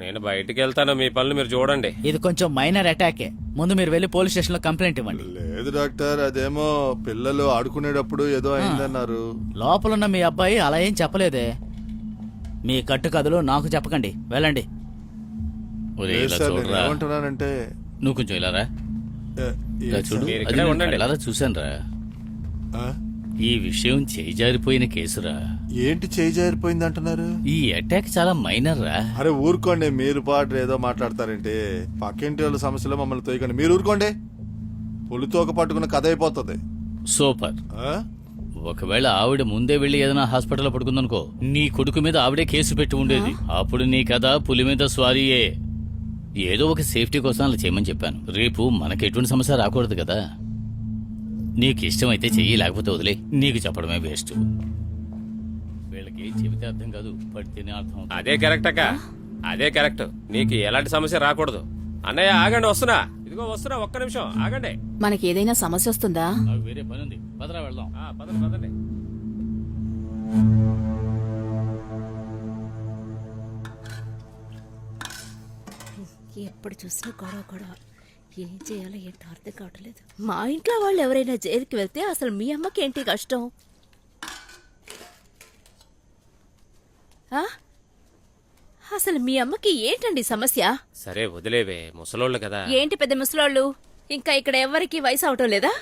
నేను బయటికి వెళ్తాను, మీ పనులు మీరు చూడండి. ఇది కొంచెం మైనర్ అటాకే. ముందు మీరు వెళ్ళి పోలీస్ స్టేషన్ లో కంప్లైంట్ ఇవ్వండి. లేదు డాక్టర్, అదేమో పిల్లలు ఆడుకునేటప్పుడు ఏదో అయిందన్నారు. లోపలున్న మీ అబ్బాయి అలా ఏం చెప్పలేదే. మీ కట్టు కథలు నాకు చెప్పకండి, వెళ్ళండి. ఒరేయ్, ఇలా సార్, నేను చూడరా. ఏమంటున్నానంటే నువ్వు కొంచెం ఇలా రా. ఇలా చూడు, మీరు అది ఇక్కడే నేను ఉండండి. కళ్ళారా చూశానురా. ఆ? ఈ విషయం చేజారిపోయిన కేసురా. ఏంటి చేయి జారిపోయింది అంటున్నారు? ఈ అటాక్ చాలా మైనర్ రా. అరే ఊరుకోండి, మీరు పాటు ఏదో మాట్లాడతారంటే. పక్కింటి వాళ్ళ సమస్యలో మమ్మల్ని తోయకండి. మీరు ఊరుకోండి, పులితోక పట్టుకున్న కథ అయిపోతుంది. సూపర్. ఆ? ఒకవేళ ఆవిడ ముందే వెళ్లి ఏదైనా హాస్పిటల్లో పడుకుందనుకో, నీ కొడుకు మీద ఆవిడే కేసు పెట్టి ఉండేది. అప్పుడు నీ కథ పులి మీద స్వారీయే. ఏదో ఒక సేఫ్టీ కోసం అలా చేయమని చెప్పాను. రేపు మనకి ఎటువంటి సమస్య రాకూడదు కదా. నీకు ఇష్టమైతే చెయ్యి, లేకపోతే వదిలే. నీకు చెప్పడమే వేస్ట్. వీళ్ళకి చెబితే అర్థం కాదు, పడితేనే అర్థం అవుతుంది. అదే కరెక్ట్ అక్క, అదే కరెక్ట్. నీకు ఎలాంటి సమస్య రాకూడదు. అన్నయ్య ఆగండి, వస్తున్నా. ఇదిగో వస్తున్నా, ఒక్క నిమిషం ఆగండి. మనకి ఏదైనా సమస్య వస్తుందా? నాకు వేరే పని ఉంది, పదరా వెళ్దాం. పదండి పదండి. ఎప్పుడు చూసినా గొడవ గొడవ. ఏం చేయాలో ఏంటో అర్థం కావట్లేదు. మా ఇంట్లో వాళ్ళు ఎవరైనా జైలుకి వెళ్తే అసలు మీ అమ్మకి ఏంటి కష్టం? ఆ? అసలు మీ అమ్మకి ఏంటండి సమస్య? సరే వదిలేవే, ముసలోళ్ళు కదా. ఏంటి పెద్ద ముసలోళ్ళు? ఇంకా ఇక్కడ ఎవరికి వయసు అవటం లేదా?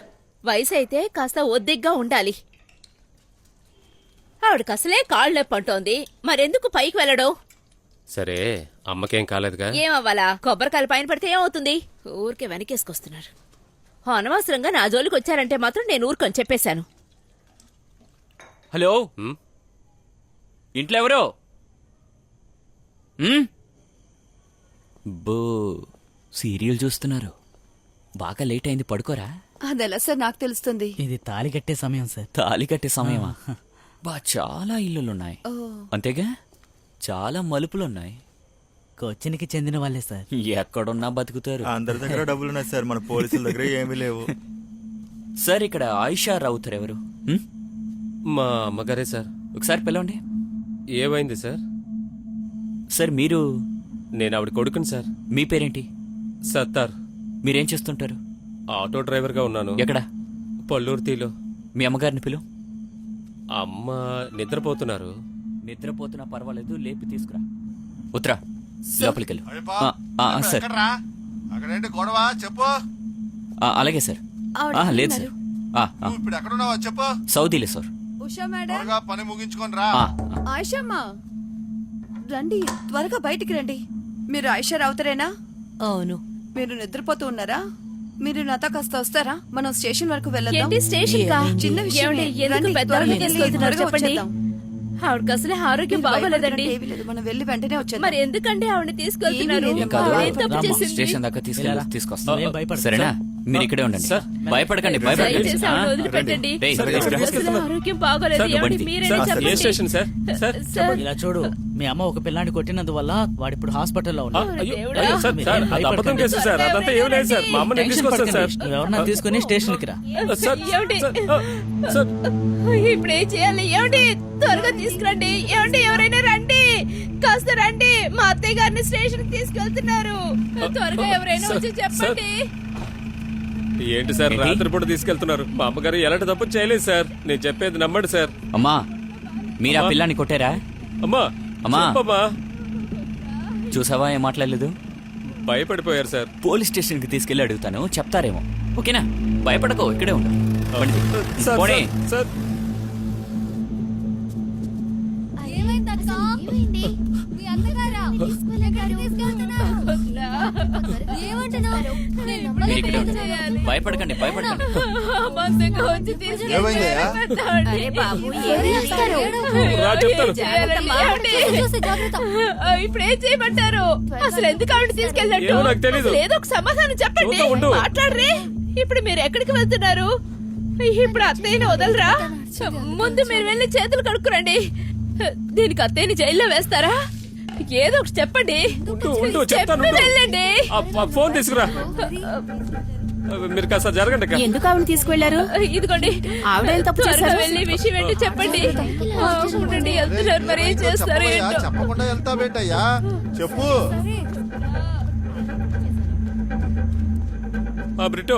వయసు అయితే కాస్త ఒద్దిగ్గా ఉండాలి. ఆవిడకి అసలే కాళ్ళు నొప్పి అంటోంది, మరెందుకు పైకి వెళ్ళడం? సరే, అమ్మకేం కాలేదుగా? ఏమవ్వాలా? కొబ్బరికాయలు పైన పడితే ఏమవుతుంది? ఊరికే వెనకేసుకొస్తున్నారు. అనవసరంగా నా జోలికి వచ్చారంటే మాత్రం నేను ఊరుకొని చెప్పేశాను. హలో, ఇంట్లో ఎవరో? బో, సీరియల్ చూస్తున్నారు. బాగా లేట్ అయింది, పడుకోరా. అదెలా సార్ నాకు తెలుస్తుంది? ఇది తాళి కట్టే సమయం సార్. తాళి కట్టే సమయమా? బా, చాలా ఇల్లులున్నాయి. అంతేగా, చాలా మలుపులున్నాయి. కొచ్చినికి చెందిన వాళ్ళే సార్. ఎక్కడున్నా బతుకుతారు. అందరి దగ్గర డబ్బులు ఉన్నాయి సార్, మన పోలీసుల దగ్గర ఏమీ లేవు. సార్, ఇక్కడ ఆయిషా రౌతర్ ఎవరు? మా అమ్మగారే సార్. ఒకసారి పిలవండి. ఏమైంది సార్? సార్, మీరు? నేను ఆవిడ కొడుకుని సార్. మీ పేరేంటి? సత్తార్. మీరేం చేస్తుంటారు? ఆటో డ్రైవర్ గా ఉన్నాను. ఎక్కడ? పల్లూర్తిలో. మీ అమ్మగారిని పిలు. అమ్మ నిద్రపోతున్నారు. నిద్రపోతున్నా పర్వాలేదు, లేపి తీసుకురా. ఉత్తరా, లోపలికి వెళ్ళు. అయ్యప్పా, సార్. ఎక్కడ్రా? అక్కడేంటి గొడవ చెప్పు. అలాగే సార్. లేదు సార్. నువ్వు ఇప్పుడు ఎక్కడున్నావా చెప్పు. సౌదీలే సార్. ఉషా మేడం, త్వరగా పని ముగించుకొని రా. ఆయిషమ్మా రండి, త్వరగా బయటికి రండి. మీరు ఆయిషా రావుతారేనా? అవును. మీరు నిద్రపోతూ ఉన్నారా? మీరు నాతో కాస్త వస్తారా? మనం స్టేషన్ వరకు వెళ్ళొద్దాం. ఏంటి స్టేషన్ కా? చిన్న విషయం. ఏమండి, ఎందుకు రండి, పెద్దవాళ్ళని త్వరగా తీసుకెళ్తున్నారు త్వరగా చెప్పండి. వచ్చేద్దాం. ఆవిడకి అసలే ఆరోగ్యం బాగోలేదండి. ఏమీ లేదు, మనం వెళ్ళి వెంటనే వచ్చేద్దాం. మరి ఎందుకంటే ఆవిడని తీసుకెళ్తున్నారు? ఏమీ లేదు. ఆవిడ ఏం తప్పు చేసింది? స్టేషన్ దాకా తీసుకొస్తా. నువ్వేం భయపడకు. సరేనా? మీరు ఇక్కడే ఉండండి. సార్. భయపడకండి, భయపడకండి. దయచేసి ఆవిడని వదిలిపెట్టండి. రేయ్, సార్, తీసుకురా. అసలు ఆరోగ్యం బాగోలేదు. సార్, ఏమండి, బండి. మీరైనా ఏ చెప్పండి. Station sir? సార్ ఇలా చూడు, మీ అమ్మ ఒక పిల్లాన్ని కొట్టినందువల్ల వాడు ఇప్పుడు హాస్పిటల్లో ఉన్నాడు. అయ్యో, దేవుడా. అయ్యో, సార్, సార్, అది అబద్ధం కేసు సార్. అదంతా ఏం లేదు సార్. మా అమ్మని టెన్షన్ తీసుకొస్తాను సార్. పడకండి. నువ్వెవరన్నా తీసుకుని స్టేషన్ కి రా. సార్, ఏమండి? సార్, ఇప్పుడు ఏం చేయాలి? ఏమండి, త్వరగా తీసుకురండి. ఏమండి, ఎవరైనా రండి, కాస్త రండి. మా అత్తయ్య గారిని స్టేషన్ కి తీసుకెళ్తున్నారు. త్వరగా ఎవరైనా వచ్చి చెప్పండి. ఏంటి సార్ రాత్రిపూట తీసుకెళ్తున్నారు? మా అమ్మగారు ఎలాంటి తప్పు చేయలేదు సార్. నేను చెప్పేది నమ్మండి సార్. అమ్మా, మీరు ఆ పిల్లాన్ని కొట్టారా? అమ్మా, అమ్మా. చెప్పమ్మా. చూసావా, ఏం మాట్లాడలేదు. భయపడిపోయారు సార్. పోలీస్ స్టేషన్ కి తీసుకెళ్లి అడుగుతాను, చెప్తారేమో. ఓకేనా? భయపడకో, ఇక్కడే ఉండు. బండి తీ. సార్, పోనీ. సార్, మీరు ఇక్కడే ఉండు. భయపడకండి, భయపడకండి. బస్సుకు వచ్చి తీసుకెళ్ళి ఏమైందయ్యా? అరే బాబు, రా చెప్తాను. ఇప్పుడు ఏం చేయమంటారు? అసలు ఎందుకు ఆవిడ తీసుకెళ్ళినట్టు? ఏమో నాకు తెలీదు. అసలు ఏదో ఒక సమాధానం చెప్పండి. చూద్దాం, ఉండు. మాట్లాడరే. ఇప్పుడు మీరు ఎక్కడికి వెళ్తున్నారు? ఇప్పుడు అత్తయ్యని వదలరా? ముందు మీరు వెళ్ళి చేతులు కడుక్కురండి. దీనికి అత్తయ్యని జైల్లో వేస్తారా? ఏదో ఒకటి చెప్పండి. ఉండు, చెప్తాను, చెప్పి ఉండు. వెళ్ళండి. ఆ ఫోన్ తీసుకురా. మీరు కాస్త జరగండి అక్క. ఎందుకు ఆవిడ తీసుకువెళ్లారు? ఇదిగోండి, ఆవిడ ఏం తప్పు త్వరగా చేశారు? వెళ్ళి విషయం ఏంటో చెప్పండి. ఉండండి, వెళ్తున్నారు, మరి ఏం చేస్తారో చెప్పవయ్యా, ఏంటో. చెప్పకుండా వెళ్తావేంటయ్యా చెప్పు. బ్రిటో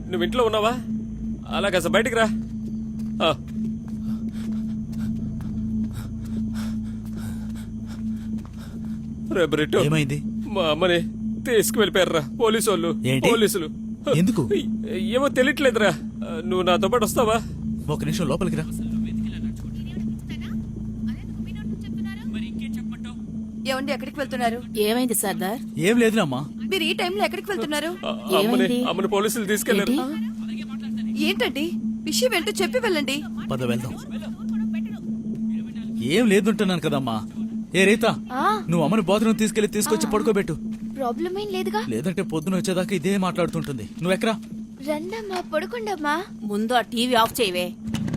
నువ్వు ఇంట్లో ఉన్నావా? అలాగే అసలు బయటికి రా. ఆ. రే బ్రిటో, ఏమైంది? మా అమ్మని తీసుకువెళ్ళిపోయారా పోలీసు వాళ్ళు. ఏంటి? పోలీసులు. ఎందుకు? ఏమో తెలియట్లేదురా. నువ్వు నాతో పాటు వస్తావా? ఒక నిమిషం లోపలికి రా. ఏమండి ఎక్కడికి వెళ్తున్నారు? ఏమైంది సర్దార్? ఏం లేదులమ్మా. మీరు ఈ టైంలో ఎక్కడికి వెళ్తున్నారు? అమ్మని పోలీసులు తీసుకెళ్లారు. ఏంటండి విషయం ఏంటో చెప్పి వెళ్ళండి. పద వెళ్దాం. ఏం లేదుంటున్నాను కదమ్మా. ఏ రీతా, నువ్వు అమ్మని బాత్రూమ్ తీసుకొచ్చి పడుకోబెట్టు. ప్రాబ్లం ఏం లేదుగా. లేదంటే పొద్దున వచ్చేదాకా ఇదే మాట్లాడుతుంటుంది. నువ్వెక్కరా? రండమ్మా, పడుకుండమ్మా. ముందు ఆ టీవీ ఆఫ్ చేయవే.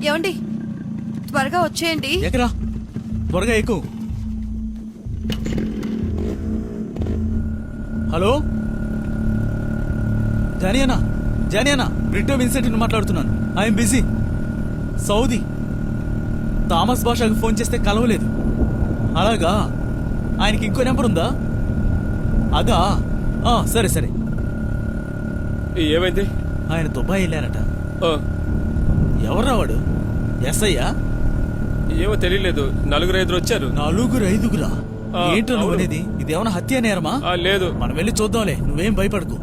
ఏమండి త్వరగా వచ్చేయండి. ఎక్కరా? త్వరగా ఎక్కువ. హలో జానియానా, బ్రిటో విన్సెంట్ మాట్లాడుతున్నాను. I'm busy. సౌదీ. థామస్ బాషాకు ఫోన్ చేస్తే కలవలేదు. అలాగా? ఆయనకి ఇంకో నెంబర్ ఉందా? అదా? సరే. ఏమైంది? ఆయన దుబాయ్ వెళ్ళారట. ఆ, ఎవర్రా వాడు? ఎస్ఐయా? ఏమో తెలియలేదు. 4-5 వచ్చారు. 4-5? ఆ, ఏంటో నువ్వు అవును. అనేది? ఇదేమన్నా హత్య నేరమా? లేదు. మనం వెళ్ళి చూద్దాంలే, నువ్వేం భయపడకు.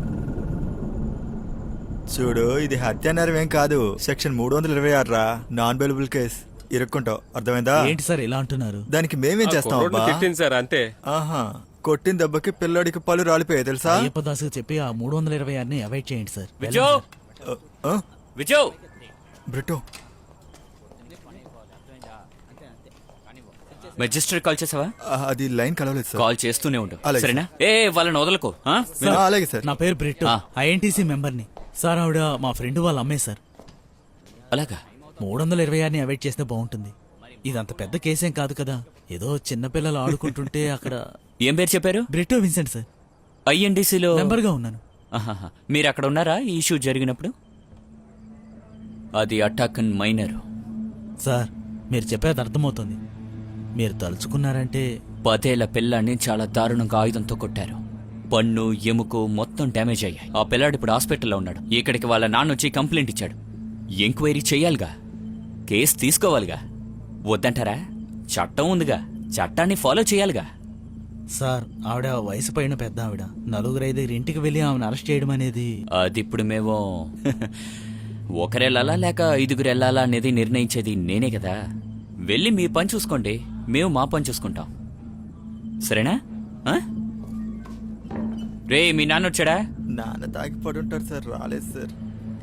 చూడు, ఇది హత్య నేరం ఏం కాదు. సెక్షన్ 326 రా, నాన్ బెయిలబుల్ కేస్. ఇరుక్కుంటావు, అర్థమైందా? ఏంటి సార్ ఇలా అంటున్నారు? దానికి మేమేం చేస్తాం కుర్రోడ్ని అబ్బా? తిట్టింది సార్, అంతే. ఆహా, కొట్టిన దెబ్బకి పిల్లాడికి పళ్ళు రాలిపోయాయి తెలుసా? అయ్యప్ప దాసు చెప్పి ఆ 326ని అవాయిడ్ చేయండి సార్. విజో ఆ, విజో బ్రిటో మెజిస్ట్రేట్ కాల్ చేసావా? అది లైన్ కలవలేదు సార్. కాల్ చేస్తూనే ఉండు, అలాగే. సరేనా? వాళ్ళని వదలకు. ఆ? సార్, అలాగే సార్. నా పేరు బ్రిట్, ఐఎన్టీసీ మెంబర్ని. సార్ ఆవిడ మా ఫ్రెండ్ వాళ్ళ అమ్మే సార్. అలాగా? 326ని అవాయిడ్ చేస్తే బాగుంటుంది. ఇదంత పెద్ద కేసేం కాదు కదా. ఏదో చిన్నపిల్లలు ఆడుకుంటుంటే అక్కడ. ఏం పేరు చెప్పారు? Brito Vincent sir. ఐఎన్డీసీలో మెంబర్ గా ఉన్నాను. ఆహాహా. మీరు అక్కడ ఉన్నారా ఈ ఇష్యూ జరిగినప్పుడు? అది అటాక్ అండ్ మైనర్. సార్ మీరు చెప్పేది అర్థమవుతుంది. మీరు తలుచుకున్నారంటే 10 ఏళ్ల పిల్లాన్ని చాలా దారుణంగా ఆయుధంతో కొట్టారు. పన్ను, ఎముకు మొత్తం డ్యామేజ్ అయ్యాయి. ఆ పిల్లాడు ఇప్పుడు హాస్పిటల్లో ఉన్నాడు. ఇక్కడికి వాళ్ళ నాన్న వచ్చి కంప్లైంట్ ఇచ్చాడు. ఎంక్వైరీ చెయ్యాలిగా, కేసు తీసుకోవాలిగా. వద్దంటారా? చట్టం ఉందిగా, చట్టాన్ని ఫాలో చేయాలిగా. సార్ ఆవిడ వయసు పైన పెద్ద ఆవిడ. 4-5 ఇంటికి వెళ్ళి ఆమెను అరెస్ట్ చేయడం అనేది. అది ఇప్పుడు మేము ఒకరెళ్ళాలా లేక 5 వెళ్ళాలా అనేది నిర్ణయించేది నేనే కదా. వెళ్ళి మీ పని చూసుకోండి, మేము మా పని చూసుకుంటాం. సరేనా? ఆ? రే, మీ నాన్న వచ్చాడా? నాన్న తాగి పడి ఉంటారు సార్, రాలేదు సార్.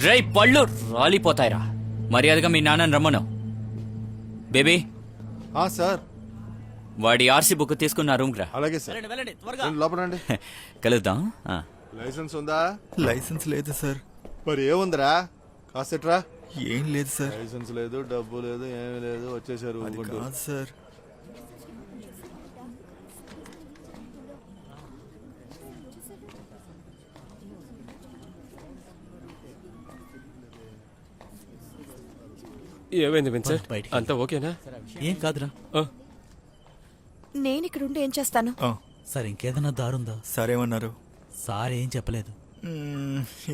రే, పళ్ళు రాలిపోతాయిరా. మర్యాదగా మీ నాన్నని రమ్మను. Baby, sir. వాడి ఆర్సీ బుక్ తీసుకున్న రూమ్ రా. అలాగే సార్. రండి, లోపల రండి. కలుద్దాం. ఆ. లైసెన్స్ ఉందా? లైసెన్స్ లేదు సార్. మరి ఏముందిరా? కాసెట్రా. ఏం లేదు సార్. లైసెన్స్ లేదు, డబ్బు లేదు, ఏమీ లేదు. వచ్చేసారు అది ఊరుకుంటూ. కాదు సార్. ఏమైంది విన్సెంట్? బయటికి. అంతా ఓకేనా? ఏం కాదురా. ఆ, నేను ఇక్కడ ఉండి ఏం చేస్తాను? ఆ, సార్ ఇంకేదైనా దారుందా? సరేమన్నారు. సార్ ఏం చెప్పలేదు.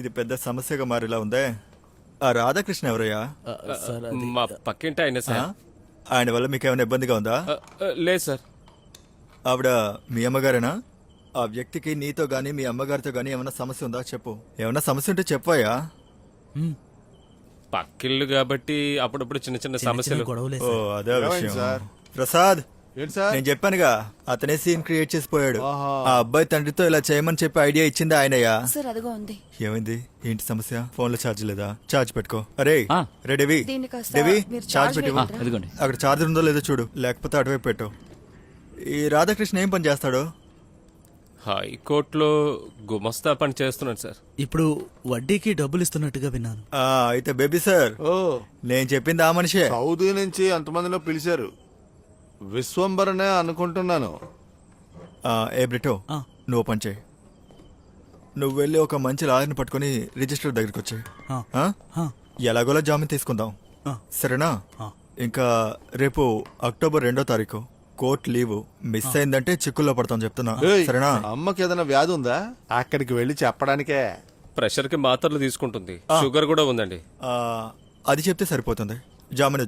ఇది పెద్ద సమస్యగా మారేలా ఉందే. ఆ రాధాకృష్ణ ఎవరయ్యా? సార్ అది. మా పక్కింటి ఆయన ఆ? సార్. ఆయన వల్ల మీకు ఏమైనా ఇబ్బందిగా ఉందా? లేదు సార్. ఆవిడ మీ అమ్మగారేనా? ఆ వ్యక్తికి నీతో గానీ మీ అమ్మగారితో గానీ ఏమైనా సమస్య ఉందా చెప్పు. ఏమైనా సమస్య ఉంటే చెప్పాయా? మ్, పక్కిళ్ళు కాబట్టి అప్పుడప్పుడు చిన్న చిన్న చిన్న సమస్యలు. గొడవలే ఓ సార్. అదే ఏమైంది విషయం. సార్? ప్రసాద్, ఏంటి సార్? నేను చెప్పానుగా, అతనే సీన్ క్రియేట్ చేసిపోయాడు. ఆహా. ఆ అబ్బాయి తండ్రితో ఇలా చేయమని చెప్పి ఐడియా ఇచ్చింది ఆయనయ్యా. సార్ అదిగో ఉంది. ఏమైంది? ఏంటి సమస్య? ఫోన్ లో ఛార్జ్ లేదా? ఛార్జ్ పెట్టుకో. అరే ఆ. రే డెవి, దీన్ని కాస్త డెవి మీరు ఛార్జ్ ఛార్జ్ పెట్టి వేయమంటారా? అదిగోండి. అక్కడ ఛార్జర్ ఉందో లేదో చూడు, లేకపోతే అటువైపు పెట్టు. ఈ రాధాకృష్ణ ఏం పని చేస్తాడు? హైకోర్టులో గుమస్తా పని చేస్తున్నాడు సార్. ఇప్పుడు వడ్డీకి డబ్బులు ఇస్తున్నట్టుగా విన్నాను. అయితే బేబీ సార్, ఓ, నేను చెప్పింది ఆ మనిషే. సౌదీ నుంచి అంతమందిలో పిలిచారు. విశ్వంబరనే అనుకుంటున్నాను. ఏ బ్రిటో, ఆ. నువ్వు పని చేయి. నువ్వు వెళ్ళి ఒక మంచి లాయర్ని పట్టుకుని రిజిస్టర్ దగ్గరికి వచ్చాయి. ఆ. ఆ. ఎలాగోలా జామీన్ తీసుకుందాం, ఆ. సరేనా? ఆ. ఇంకా రేపు అక్టోబర్ 2వ తారీఖు కోర్ట్ లీవ్ మిస్ అయిందంటే చిక్కుల్లో పడతాం చెప్తున్నా ఏయ్, సరేనా? అమ్మకి ఏదైనా వ్యాధి ఉందా? అక్కడికి వెళ్ళి చెప్పడానికే. ప్రెషర్ కి మాత్రలు తీసుకుంటుంది, షుగర్ కూడా ఉందండి. అది చెప్తే సరిపోతుంది. జామీన్